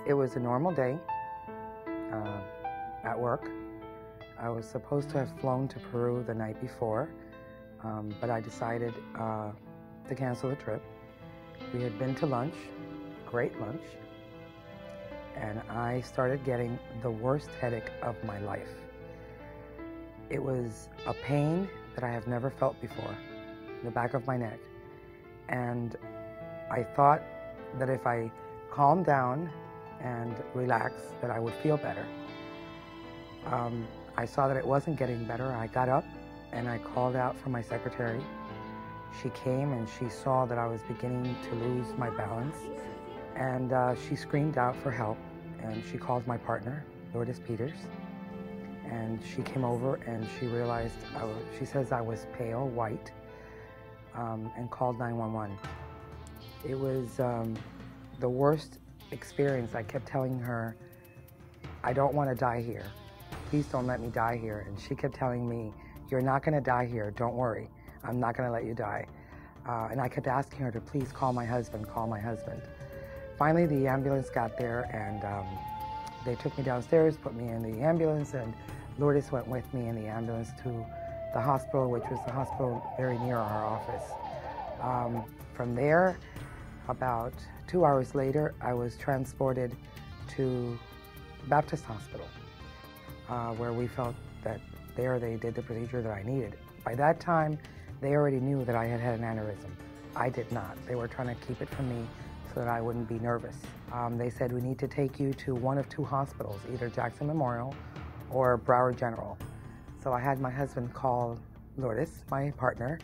It was a normal day at work. I was supposed to have flown to Peru the night before, but I decided to cancel the trip. We had been to lunch, great lunch, and I started getting the worst headache of my life. It was a pain that I have never felt before in the back of my neck. And I thought that if I calmed down and relaxed, that I would feel better. I saw that it wasn't getting better. I got up and I called out for my secretary. She came and she saw that I was beginning to lose my balance, and she screamed out for help, and she called my partner, Lourdes Peters, and she came over and she realized, she says I was pale, white, and called 911. It was the worst experience. I kept telling her, I don't want to die here. Please don't let me die here. And she kept telling me, you're not going to die here. Don't worry. I'm not going to let you die. And I kept asking her to please call my husband, call my husband. Finally, the ambulance got there, and they took me downstairs, put me in the ambulance, and Lourdes went with me in the ambulance to the hospital, which was the hospital very near our office. From there, about 2 hours later, I was transported to Baptist Hospital, where we felt that there they did the procedure that I needed. By that time, they already knew that I had had an aneurysm. I did not. They were trying to keep it from me so that I wouldn't be nervous. They said, we need to take you to one of two hospitals, either Jackson Memorial or Broward General. So I had my husband call Lourdes, my partner,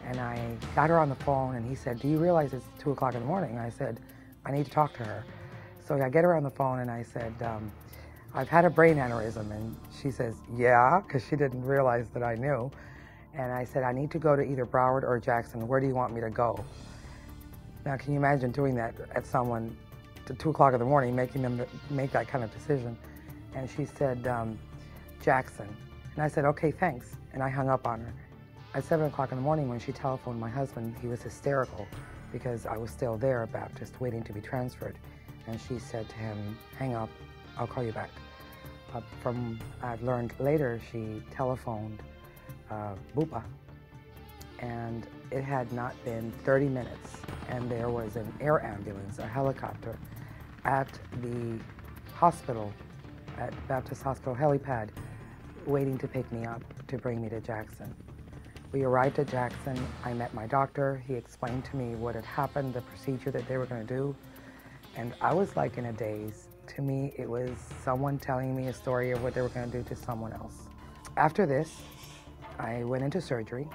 and I got her on the phone, and he said, do you realize it's 2 o'clock in the morning? I said, I need to talk to her. So I get her on the phone, and I said, I've had a brain aneurysm. And she says, yeah, because she didn't realize that I knew. And I said, I need to go to either Broward or Jackson. Where do you want me to go? Now, can you imagine doing that at someone to 2 o'clock in the morning, making them make that kind of decision? And she said, Jackson. And I said, okay, thanks. And I hung up on her. At 7 o'clock in the morning, when she telephoned my husband, he was hysterical because I was still there at Baptist waiting to be transferred. And she said to him, hang up, I'll call you back. From I've learned later, she telephoned Bupa, and it had not been 30 minutes, and there was an air ambulance, a helicopter, at the hospital, at Baptist Hospital helipad, waiting to pick me up to bring me to Jackson. We arrived at Jackson. I met my doctor. He explained to me what had happened, the procedure that they were going to do, and I was like in a daze. To me, it was someone telling me a story of what they were going to do to someone else. After this, I went into surgery.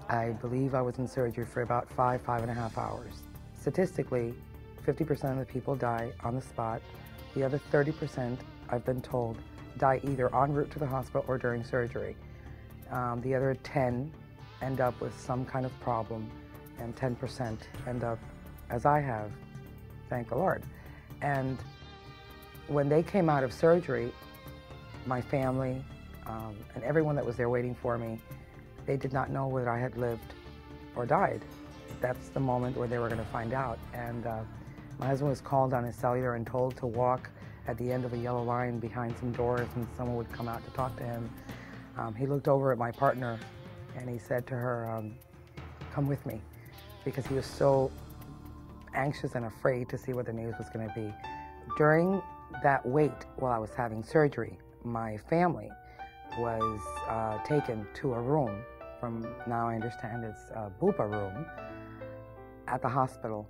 I believe I was in surgery for about 5.5 hours. Statistically, 50% of the people die on the spot. The other 30%, I've been told, die either en route to the hospital or during surgery. The other 10 end up with some kind of problem, and 10% end up, as I have, thank the Lord. And when they came out of surgery, my family and everyone that was there waiting for me, they did not know whether I had lived or died. That's the moment where they were going to find out. And my husband was called on his cellular and told to walk at the end of a yellow line behind some doors, and someone would come out to talk to him. He looked over at my partner and he said to her, come with me, because he was so anxious and afraid to see what the news was going to be. During that wait while I was having surgery, my family was taken to a room from, now I understand it's a Bupa room, at the hospital.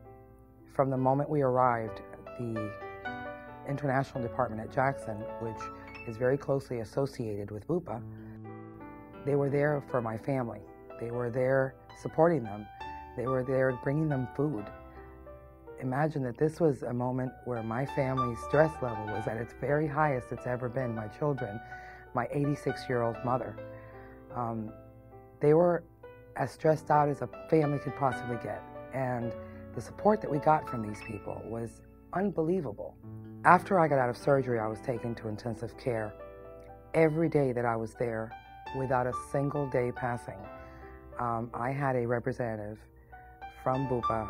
From the moment we arrived, the International Department at Jackson, which is very closely associated with Bupa, they were there for my family. They were there supporting them. They were there bringing them food. Imagine that this was a moment where my family's stress level was at its very highest it's ever been. My children, my 86-year-old mother, they were as stressed out as a family could possibly get. And the support that we got from these people was unbelievable. After I got out of surgery, I was taken to intensive care. Every day that I was there, without a single day passing, I had a representative from Bupa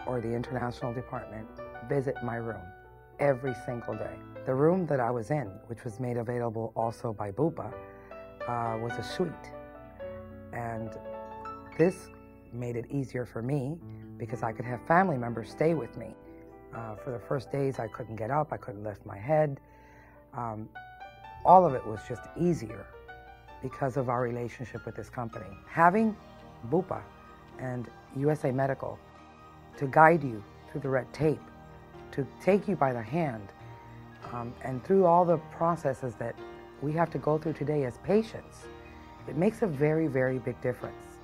or the International Department visit my room every single day. The room that I was in, which was made available also by Bupa, was a suite. And this made it easier for me because I could have family members stay with me. For the first days, I couldn't get up, I couldn't lift my head. All of it was just easier because of our relationship with this company. Having Bupa and USA Medical to guide you through the red tape, to take you by the hand, and through all the processes that we have to go through today as patients, it makes a very, very big difference.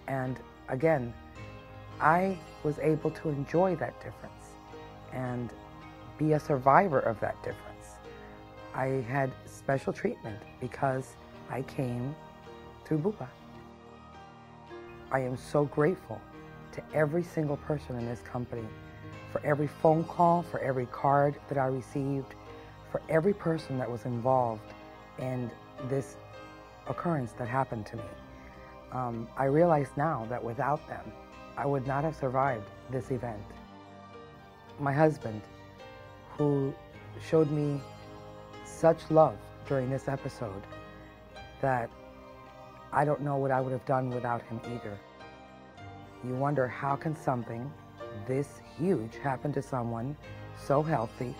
And again, I was able to enjoy that difference and be a survivor of that difference. I had special treatment because I came through Bupa. I am so grateful to every single person in this company for every phone call, for every card that I received, for every person that was involved in this occurrence that happened to me. I realize now that without them, I would not have survived this event. My husband, who showed me such love during this episode that I don't know what I would have done without him either. You wonder, how can something this huge happen to someone so healthy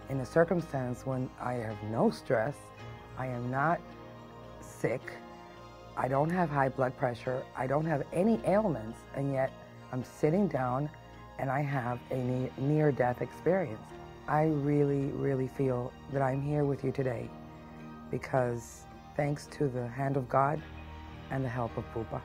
in a circumstance when I have no stress, I am not sick, I don't have high blood pressure, I don't have any ailments, and yet I'm sitting down and I have a near-death experience. I really, really feel that I'm here with you today because thanks to the hand of God and the help of Bupa.